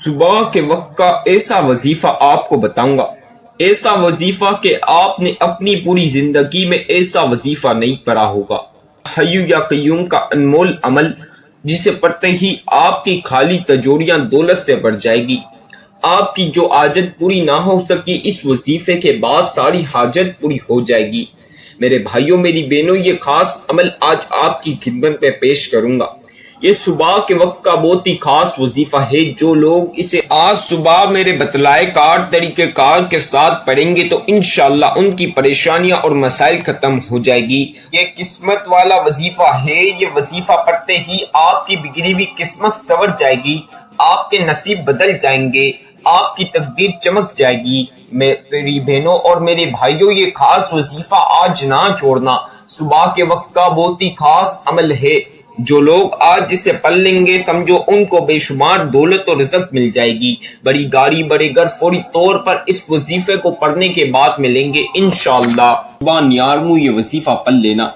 صبح کے وقت کا ایسا وظیفہ آپ کو بتاؤں گا، ایسا وظیفہ کہ آپ نے اپنی پوری زندگی میں ایسا وظیفہ نہیں پڑھا ہوگا۔ حی یا قیوم کا انمول عمل جسے پڑھتے ہی آپ کی خالی تجوریاں دولت سے بڑھ جائے گی۔ آپ کی جو حاجت پوری نہ ہو سکی اس وظیفے کے بعد ساری حاجت پوری ہو جائے گی۔ میرے بھائیوں میری بہنوں، یہ خاص عمل آج آپ کی خدمت میں پیش کروں گا۔ یہ صبح کے وقت کا بہت ہی خاص وظیفہ ہے۔ جو لوگ اسے آج صبح میرے بتلائے کار طریقہ کار کے ساتھ پڑھیں گے تو انشاءاللہ ان کی پریشانیاں اور مسائل ختم ہو جائے گی۔ یہ قسمت والا وظیفہ ہے۔ یہ وظیفہ پڑھتے ہی آپ کی بگڑی ہوئی قسمت سنور جائے گی، آپ کے نصیب بدل جائیں گے، آپ کی تقدیر چمک جائے گی۔ میری بہنوں اور میرے بھائیوں، یہ خاص وظیفہ آج نہ چھوڑنا۔ صبح کے وقت کا بہت ہی خاص عمل ہے۔ جو لوگ آج اسے پڑھ لیں گے سمجھو ان کو بے شمار دولت اور رزق مل جائے گی، بڑی گاڑی بڑے گھر فوری طور پر اس وظیفے کو پڑھنے کے بعد ملیں گے انشاءاللہ۔ صبح نیارمو یہ وظیفہ پڑھ لینا۔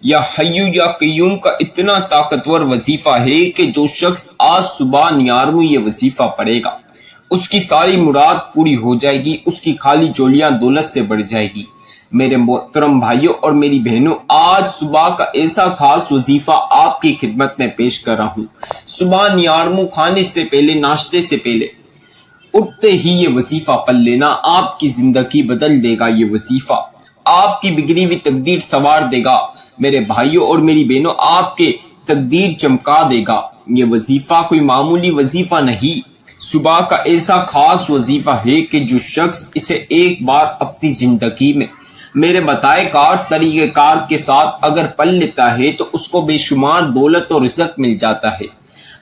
یا حیو یا قیوم کا اتنا طاقتور وظیفہ ہے کہ جو شخص آج صبح نیارمو یہ وظیفہ پڑھے گا اس کی ساری مراد پوری ہو جائے گی، اس کی خالی جولیاں دولت سے بڑھ جائے گی۔ میرے محترم بھائیوں اور میری بہنوں، آج صبح کا ایسا خاص وظیفہ آپ کی خدمت میں پیش کر رہا ہوں۔ صبح نیارمو کھانے سے پہلے، ناشتے سے پہلے اٹھتے ہی یہ وظیفہ پڑھ لینا، آپ کی زندگی بدل دے گا۔ یہ وظیفہ آپ کی بگڑی ہوئی تقدیر سنوار دے گا۔ میرے بھائیوں اور میری بہنوں، آپ کے تقدیر چمکا دے گا۔ یہ وظیفہ کوئی معمولی وظیفہ نہیں، صبح کا ایسا خاص وظیفہ ہے کہ جو شخص اسے ایک بار اپنی زندگی میں میرے بتائے کار طریقہ کار کے ساتھ اگر پڑھ لیتا ہے تو اس کو بے شمار دولت اور رزق مل جاتا ہے۔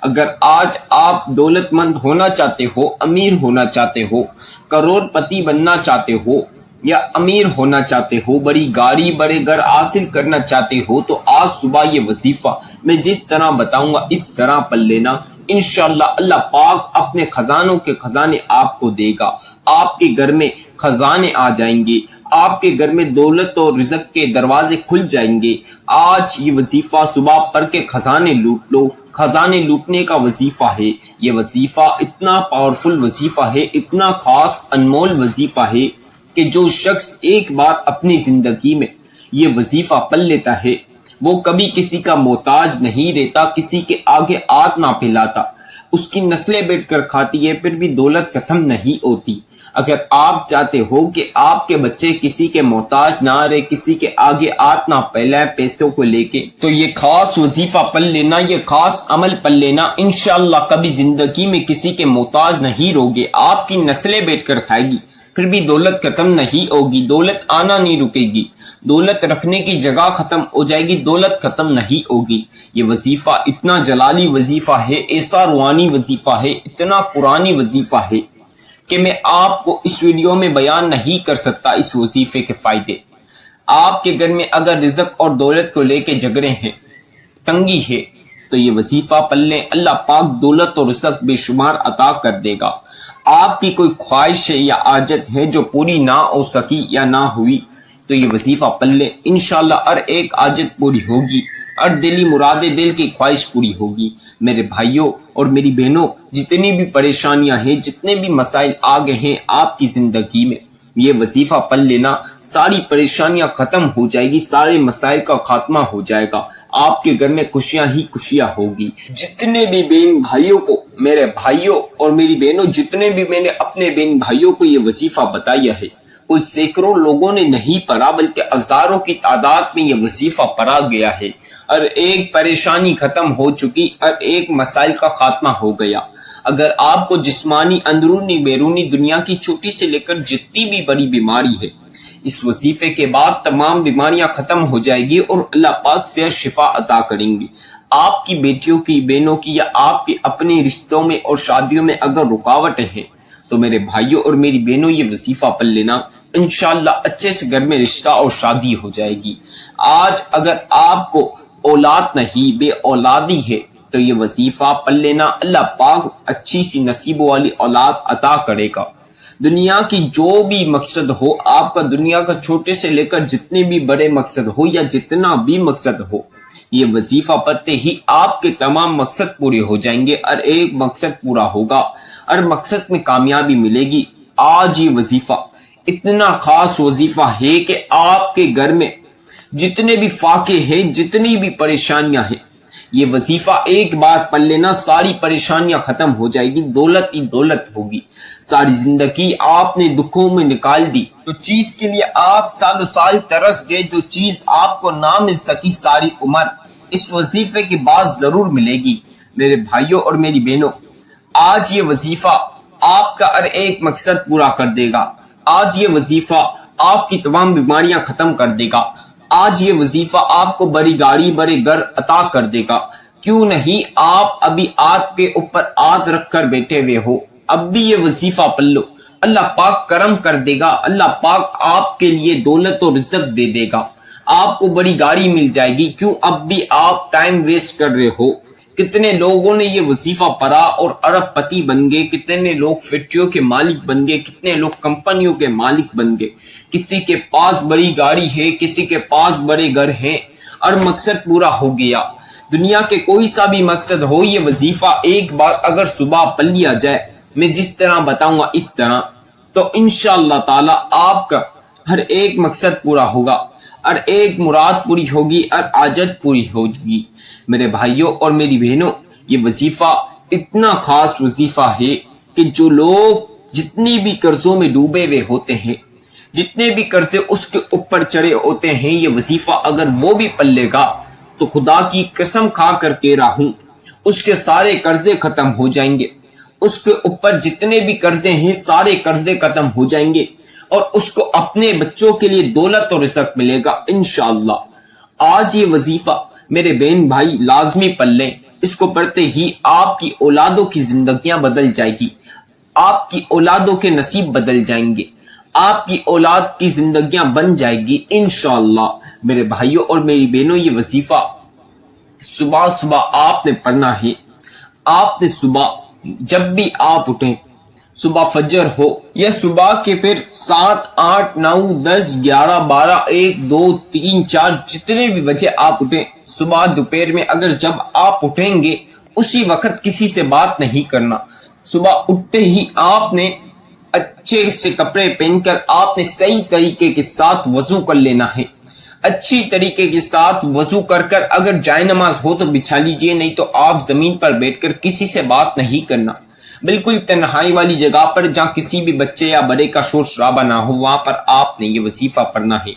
اگر آج آپ دولت مند ہونا چاہتے ہو، امیر ہونا چاہتے ہو، کروڑ پتی بننا چاہتے ہو یا امیر ہونا چاہتے ہو، بڑی گاڑی بڑے گھر حاصل کرنا چاہتے ہو تو آج صبح یہ وظیفہ میں جس طرح بتاؤں گا اس طرح پڑھ لینا۔ انشاءاللہ اللہ پاک اپنے خزانوں کے خزانے آپ کو دے گا۔ آپ کے گھر میں خزانے آ جائیں گے، آپ کے گھر میں دولت اور رزق کے دروازے کھل جائیں گے۔ آج یہ وظیفہ صبح پڑھ کے خزانے لوٹ لو۔ خزانے لوٹنے کا وظیفہ ہے یہ وظیفہ، اتنا پاورفل وظیفہ ہے، اتنا خاص انمول وظیفہ ہے کہ جو شخص ایک بار اپنی زندگی میں یہ وظیفہ پڑھ لیتا ہے وہ کبھی کسی کا محتاج نہیں رہتا، کسی کے آگے ہاتھ نہ پھیلاتا، اس کی نسلیں بیٹھ کر کھاتی ہے پھر بھی دولت ختم نہیں ہوتی۔ اگر آپ چاہتے ہو کہ آپ کے بچے کسی کے محتاج نہ رہے، کسی کے آگے ہاتھ نہ پھیلائے پیسوں کو لے کے، تو یہ خاص وظیفہ پڑھ لینا، یہ خاص عمل پڑھ لینا۔ انشاءاللہ کبھی زندگی میں کسی کے محتاج نہیں رہوگے، آپ کی نسلیں بیٹھ کر کھائے گی پھر بھی دولت ختم نہیں ہوگی، دولت آنا نہیں رکے گی، دولت رکھنے کی جگہ ختم ہو جائے گی، دولت ختم نہیں ہوگی۔ یہ وظیفہ اتنا جلالی وظیفہ ہے، ایسا روحانی وظیفہ ہے، اتنا قرآنی وظیفہ ہے کہ میں آپ کو اس ویڈیو میں بیان نہیں کر سکتا اس وظیفے کے فائدے۔ آپ کے گھر میں اگر رزق اور دولت کو لے کے جھگڑے ہیں، تنگی ہے، تو یہ وظیفہ پڑھ لیں، اللہ پاک دولت اور رزق بے شمار عطا کر دے گا۔ آپ کی کوئی خواہش ہے یا حاجت ہے جو پوری نہ ہو سکی یا نہ ہوئی تو یہ وظیفہ پڑھ لیں، انشاءاللہ ہر ایک حاجت پوری ہوگی، ہر دلی مراد دل کی خواہش پوری ہوگی۔ میرے بھائیوں اور میری بہنوں، جتنی بھی پریشانیاں ہیں، جتنے بھی مسائل آ گئے ہیں آپ کی زندگی میں، یہ وظیفہ پڑھ لینا، ساری پریشانیاں ختم ہو جائے گی، سارے مسائل کا خاتمہ ہو جائے گا، آپ کے گھر میں خوشیاں ہی خوشیاں ہوگی۔ جتنے بھی بہن بھائیوں کو، میرے بھائیوں اور میری بہنوں، جتنے بھی میں نے اپنے بہن بھائیوں کو یہ وظیفہ بتایا ہے، کوئی سینکڑوں لوگوں نے نہیں پڑھا بلکہ ہزاروں کی تعداد میں یہ وظیفہ پڑھا گیا ہے۔ ہر ایک پریشانی ختم ہو چکی، ہر ایک مسائل کا خاتمہ ہو گیا۔ اگر آپ کو جسمانی، اندرونی، بیرونی دنیا کی چھوٹی سے لے کر جتنی بھی بڑی بیماری ہے، اس وظیفے کے بعد تمام بیماریاں ختم ہو جائے گی اور اللہ پاک سے شفا عطا کریں گے۔ آپ کی بیٹیوں کی، بہنوں کی یا آپ کے اپنے رشتوں میں اور شادیوں میں اگر رکاوٹیں ہیں تو میرے بھائیوں اور میری بہنوں یہ وظیفہ پڑھ لینا، انشاءاللہ اچھے سے گھر میں رشتہ اور شادی ہو جائے گی۔ آج اگر آپ کو اولاد نہیں، بے اولادی ہے تو یہ وظیفہ پڑھ لینا، اللہ پاک اچھی سی نصیب والی اولاد عطا کرے گا۔ دنیا کی جو بھی مقصد ہو آپ کا، دنیا کا چھوٹے سے لے کر جتنے بھی بڑے مقصد ہو یا جتنا بھی مقصد ہو، یہ وظیفہ پڑھتے ہی آپ کے تمام مقصد پورے ہو جائیں گے، ہر ایک مقصد پورا ہوگا۔ اور مقصد میں کامیابی ملے گی۔ آج یہ وظیفہ اتنا خاص وظیفہ ہے کہ آپ کے گھر میں جتنے بھی فاقے ہیں، جتنی بھی پریشانیاں ہیں، یہ وظیفہ ایک بار پڑھ لینا، ساری پریشانیاں ختم ہو جائے گی، دولت ہی دولت ہوگی۔ ساری زندگی آپ نے دکھوں میں نکال دی، تو چیز کے لیے آپ سال و سال ترس گئے، جو چیز آپ کو نہ مل سکی ساری عمر، اس وظیفے کے بعد ضرور ملے گی۔ میرے بھائیوں اور میری بہنوں، آج یہ وظیفہ آپ کا ہر ایک مقصد پورا کر دے گا۔ آج یہ وظیفہ آپ کی تمام بیماریاں ختم کر دے گا۔ آج یہ وظیفہ آپ کو بڑی گاڑی، بڑے گھر عطا کر دے گا۔ کیوں نہیں آپ ابھی ہاتھ پہ اوپر ہاتھ رکھ کر بیٹھے ہوئے ہو، اب بھی یہ وظیفہ پڑھ لو، اللہ پاک کرم کر دے گا، اللہ پاک آپ کے لیے دولت و رزق دے دے گا، آپ کو بڑی گاڑی مل جائے گی۔ کیوں اب بھی آپ ٹائم ویسٹ کر رہے ہو؟ کتنے لوگوں نے یہ وظیفہ پڑھا اور ارب پتی بن گئے، کتنے لوگ فیکٹریوں کے مالک بن گئے، کتنے لوگ کمپنیوں کے مالک بن گئے، کسی کے پاس بڑی گاڑی ہے، کسی کے پاس بڑے گھر ہیں، اور مقصد پورا ہو گیا۔ دنیا کے کوئی سا بھی مقصد ہو، یہ وظیفہ ایک بار اگر صبح پڑھ لیا جائے، میں جس طرح بتاؤں گا اس طرح، تو انشاءاللہ تعالی آپ کا ہر ایک مقصد پورا ہوگا، ہر ایک مراد پوری ہوگی، ہر حاجت پوری ہوگی۔ میرے بھائیوں اور میری بہنوں، یہ وظیفہ اتنا خاص وظیفہ ہے کہ جو لوگ جتنی بھی قرضوں میں ڈوبے ہوئے ہوتے ہیں، جتنے بھی قرضے اس کے اوپر چڑھے ہوتے ہیں، یہ وظیفہ اگر وہ بھی پڑھ لے گا تو خدا کی قسم کھا کر کہہ رہا ہوں، اس کے سارے قرضے ختم ہو جائیں گے، اس کے اوپر جتنے بھی قرضے ہیں سارے قرضے ختم ہو جائیں گے، اور اس کو اپنے بچوں کے لیے دولت اور رزق ملے گا انشاءاللہ۔ آج یہ وظیفہ میرے بہن بھائی لازمی پڑھ لیں، اس کو پڑھتے ہی آپ کی اولادوں کی زندگیاں بدل جائے گی، آپ کی اولادوں کے نصیب بدل جائیں گے، آپ کی اولاد کی زندگیاں بن جائے گی انشاءاللہ۔ میرے بھائیوں اور میری بہنوں، یہ وظیفہ صبح صبح آپ نے پڑھنا ہے۔ آپ نے صبح جب بھی آپ اٹھیں، صبح فجر ہو یا صبح کے پھر 7، 8، 9، 10، 11، 12، 1، 2، 3، 4 جتنے بھی بجے آپ اٹھیں، صبح دوپہر میں اگر جب آپ اٹھیں گے اسی وقت کسی سے بات نہیں کرنا۔ صبح اٹھتے ہی آپ نے اچھے سے کپڑے پہن کر آپ نے صحیح طریقے کے ساتھ وضو کر لینا ہے، اچھی طریقے کے ساتھ وضو کر کر اگر جائے نماز ہو تو بچھا لیجئے، نہیں تو آپ زمین پر بیٹھ کر کسی سے بات نہیں کرنا، بالکل تنہائی والی جگہ پر جہاں کسی بھی بچے یا بڑے کا شور شرابہ نہ ہو، وہاں پر آپ نے یہ وظیفہ پڑھنا ہے۔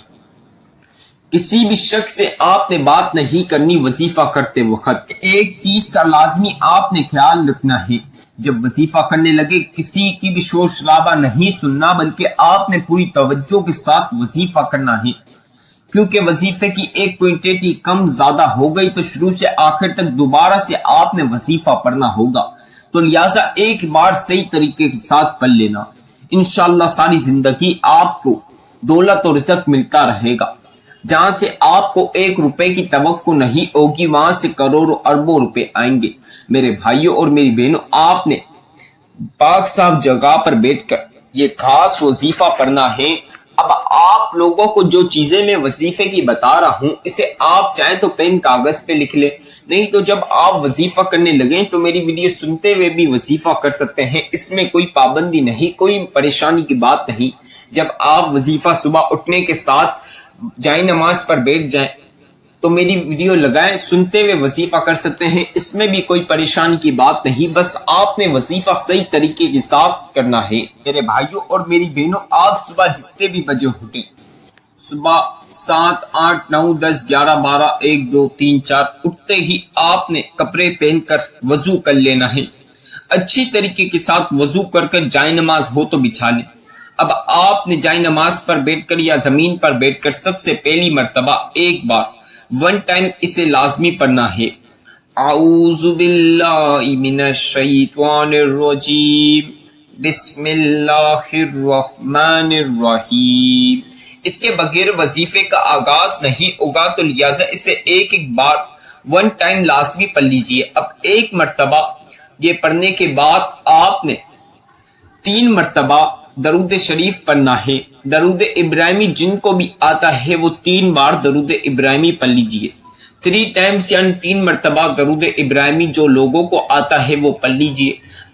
کسی بھی شخص سے آپ نے بات نہیں کرنی وظیفہ کرتے وقت۔ ایک چیز کا لازمی آپ نے خیال رکھنا ہے، جب وظیفہ کرنے لگے کسی کی بھی شور شرابہ نہیں سننا، بلکہ آپ نے پوری توجہ کے ساتھ وظیفہ کرنا ہے، کیونکہ وظیفے کی ایک کوانٹٹی کم زیادہ ہو گئی تو شروع سے آخر تک دوبارہ سے آپ نے وظیفہ پڑھنا ہوگا، تو لہٰذا ایک بار صحیح طریقے کے ساتھ پڑھ لینا، انشاءاللہ ساری زندگی آپ کو دولت اور رزق ملتا رہے گا۔ جہاں سے آپ کو 1 روپے کی توقع نہیں ہوگی، وہاں سے کروڑوں اربوں روپے آئیں گے۔ میرے بھائیوں اور میری بہنوں، آپ نے پاک صاف جگہ پر بیٹھ کر یہ خاص وظیفہ پڑھنا ہے۔ اب آپ لوگوں کو جو چیزیں میں وظیفے کی بتا رہا ہوں، اسے آپ چاہیں تو پین کاغذ پہ لکھ لیں، نہیں تو جب آپ وظیفہ کرنے لگیں تو میری ویڈیو سنتے ہوئے بھی وظیفہ کر سکتے ہیں، اس میں کوئی پابندی نہیں، کوئی پریشانی کی بات نہیں۔ جب آپ وظیفہ صبح اٹھنے کے ساتھ جائیں نماز پر بیٹھ جائیں تو میری ویڈیو لگائیں، سنتے ہوئے وظیفہ کر سکتے ہیں، اس میں بھی کوئی پریشانی کی بات نہیں، بس آپ نے وظیفہ صحیح طریقے کے ساتھ کرنا ہے۔ میرے بھائیوں اور میری بہنوں، آپ صبح جتنے بھی بجے اٹھیں، صبح 7، 8، 9، 10، 11، 12، 1، 2، 3، 4 اٹھتے ہی آپ نے کپڑے پہن کر وضو کر لینا ہے، اچھی طریقے کے ساتھ وضو کر کر جائے نماز ہو تو بچھا لیں۔ اب آپ نے جائے نماز پر بیٹھ کر یا زمین پر بیٹھ کر سب سے پہلی مرتبہ ایک بار 1 ٹائم اسے لازمی پڑھنا ہے، اعوذ باللہ من الشیطان الرجیم، بسم اللہ الرحمن الرحیم۔ اس کے بغیر وظیفے کا آغاز نہیں ہوگا، تو لہٰذا اسے ایک بار 1 ٹائم لازمی پڑھ لیجئے۔ اب ایک مرتبہ یہ پڑھنے کے بعد آپ نے 3 مرتبہ درود شریف پڑھنا ہے، درود ابراہیمی جن کو بھی آتا ہے وہ 3 بار درود ابراہیمی پڑھ لیجئے، 3 ٹائمز یعنی 3 مرتبہ درود ابراہیمی جو لوگوں کو آتا ہے وہ پڑھ لیجئے۔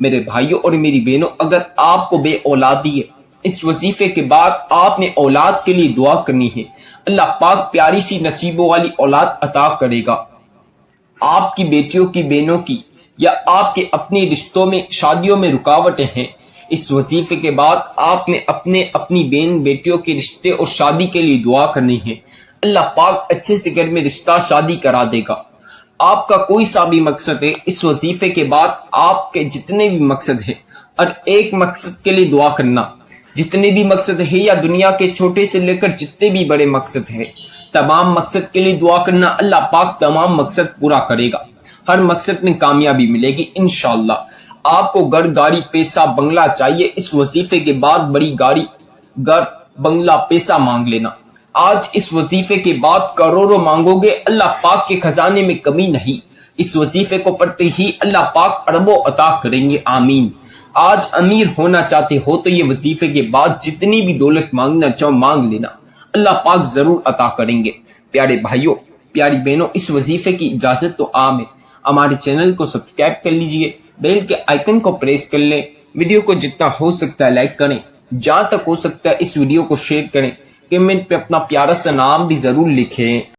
میرے بھائیوں اور میری بہنوں، اگر آپ کو بے اولادی ہے، اس وظیفے کے بعد آپ نے اولاد کے لیے دعا کرنی ہے، اللہ پاک پیاری سی نصیبوں والی اولاد عطا کرے گا۔ آپ کی بیٹیوں کی، بہنوں کی، یا آپ کے اپنے رشتوں میں، شادیوں میں رکاوٹیں ہیں، اس وظیفے کے بعد آپ نے اپنی بہن بیٹیوں کے رشتے اور شادی کے لیے دعا کرنی ہے، اللہ پاک اچھے سے گھر میں رشتہ شادی کرا دے گا۔ آپ کا کوئی سا بھی مقصد ہے، اس وظیفے کے بعد آپ کے جتنے بھی مقصد ہے، اور ایک مقصد کے لیے دعا کرنا، جتنے بھی مقصد ہے یا دنیا کے چھوٹے سے لے کر جتنے بھی بڑے مقصد ہے، تمام مقصد کے لیے دعا کرنا، اللہ پاک تمام مقصد پورا کرے گا، ہر مقصد میں کامیابی ملے گی انشاءاللہ۔ آپ کو گھر، گاڑی، پیسہ، بنگلہ چاہیے، اس وظیفے کے بعد بڑی گاڑی، گھر، بنگلہ، پیسہ مانگ لینا۔ آج اس وظیفے کے بعد کروڑوں مانگو گے، اللہ پاک کے خزانے میں کمی نہیں، اس وظیفے کو پڑھتے ہی اللہ پاک اربوں عطا کریں گے، آمین۔ آج امیر ہونا چاہتے ہو تو یہ وظیفے کے بعد جتنی بھی دولت مانگنا چاہو مانگ لینا، اللہ پاک ضرور عطا کریں گے۔ پیارے بھائیوں، پیاری بہنوں، اس وظیفے کی اجازت تو عام ہے، ہمارے چینل کو سبسکرائب کر لیجئے، بیل کے آئیکن کو پریس کر لیں، ویڈیو کو جتنا ہو سکتا ہے لائک کریں، جہاں تک ہو سکتا ہے اس ویڈیو کو شیئر کریں، کمنٹ پہ اپنا پیارا سا نام بھی ضرور لکھیں۔